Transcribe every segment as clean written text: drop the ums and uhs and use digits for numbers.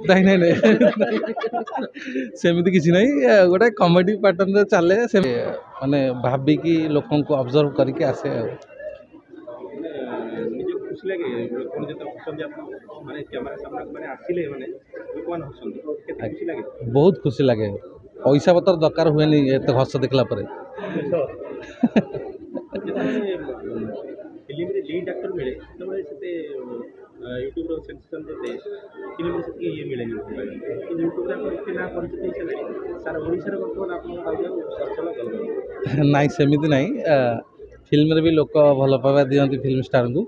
नहीं नहीं नहीं सेमती किसी नहीं गोटे कॉमेडी पैटर्न चले से माने भाविकी लोक ऑब्जर्व करके आसे बहुत खुशी लगे पैसा पतर दरकार हुए नहीं एत हस देखला पर नाई सेमती नाई फिल्म रे भी लोक भल पावा दियंती फिल्म स्टार को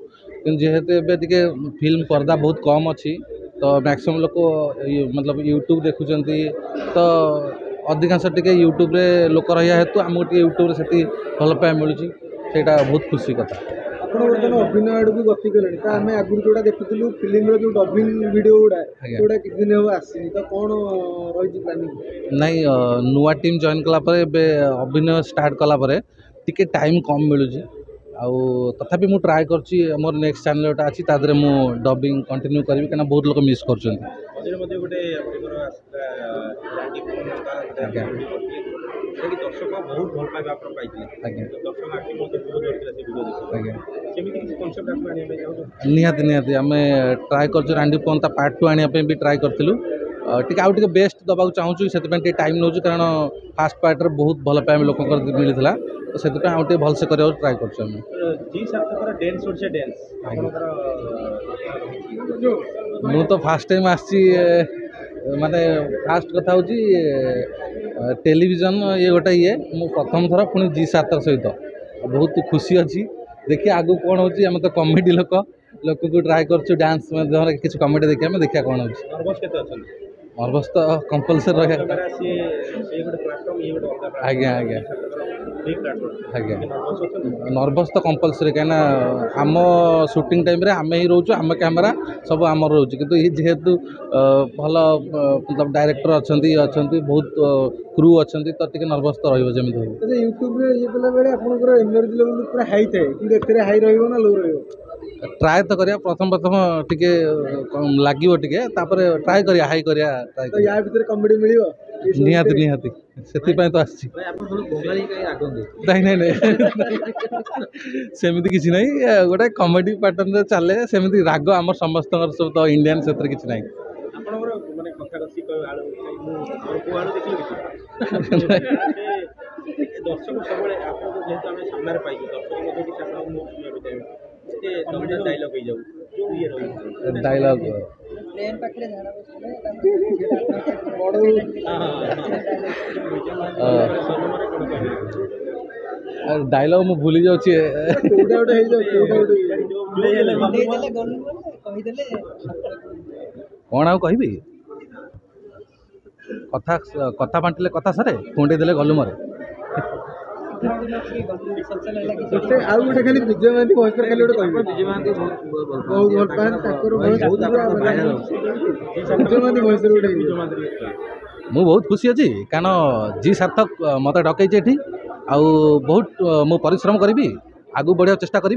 कि जेहेतु एबे टिके फिल्म पर्दा बहुत कम अच्छी तो मैक्सिमम लोक मतलब यूट्यूब देखुंत तो अधिकांश टिके यूट्यूब रे लोक रहा हेतु आमको टिके यूट्यूब रे सेती भल पाया मिलूँ सेटा बहुत खुशी कथा अभिनय आड़ को गति कले आगुरी जो देखुलु फिल्म जो डबिंग वीडियो गुड़ा जोड़ा किसी दिन हम आसनी तो कौन रही प्लानिंग नाई नुआ टीम जॉइन कलापर अभिनय स्टार्ट कलापर टिके टाइम कम मिलूँ आउ तथापि मु ट्राए करछि मोर नेक्स्ट चैनल गोटे अच्छी तादरे मु डबिंग कंटिन्यू करी कहीं बहुत लोग मिस कर निहाती निहाती आम ट्राए कर रांडी पंता पार्ट 2 आने भी ट्राए करूँ टी आउ बेस्ट दबाक चाहूँ से टाइम नौ कारण फास्ट पार्ट बहुत भल पाए लोक मिलता तो से आउ भलसे कर ट्राए कर मु तो फास्ट टाइम आसी माने फास्ट कथा हूँ टेलीविजन ये गोटे ये मु प्रथम थर पुणी जी सार्थक सहित बहुत खुशी अच्छी देखिए आगु कौन हो तो कॉमेडी लोक लोक को ट्राए कर डांस किसी कॉमेडी देखिए कौन हो नर्भस तो कंपलसरी रहा आज्ञा आज्ञा आज्ञा नर्भस तो कंपलसरी कहीं आम शूटिंग टाइम रे आम ही रोचु आम कैमेरा सब आम रोचे कि जेहेतु भल मतलब डायरेक्टर अच्छा बहुत क्रू अच्छा तो टे नर्भस तो रही यूट्यूब ये कला बेले आपनकर एनर्जी लेवल पूरा हाई थाए कि हाई रहिबो ना लो रहिबो ट्राए तो करिया प्रथम टिके लागिवो टिके तापर ट्राए करिया हाई करिया ट्राए तो या भीतर कॉमेडी मिलिबो निहाती निहाती सेति पय तो आछि नहीं नहीं नहीं सेमती किसी नहीं गोटे कॉमेडी पैटर्न चले सेमती राग आम समस्त सब तो इंडियन से किसी नहीं डायलॉग डायलॉग मु भूली जाउछि कौन आउ कहबी कथा कथा बांटिले कथा सरे कुंडे देले गलु मरे आउ गोटे खाली विजय महांती भॉइस खाली गोटे कहबी विजय महांती बहुत भल पान ताकर भॉइस विजय महांती भॉइस गोटे मु बहुत खुशी अच्छी कारण जी सार्थक मत डकई आउ बहुत मु परिश्रम करी आगू बढ़िया चेष्टा करी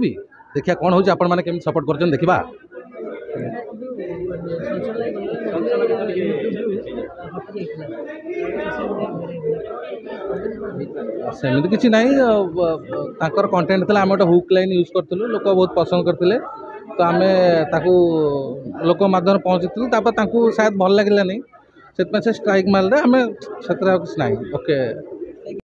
देखिए कौन हो आपण मैंने केमी सपोर्ट कर देखा सेमती किसी ना कंटेंट थी आम गोटे हुक लाइन यूज करूँ लोक बहुत पसंद करते तो आम लोक मध्यम पहुँची शायद भल लगे से स्ट्राइक मारे आम से किसी ना ओके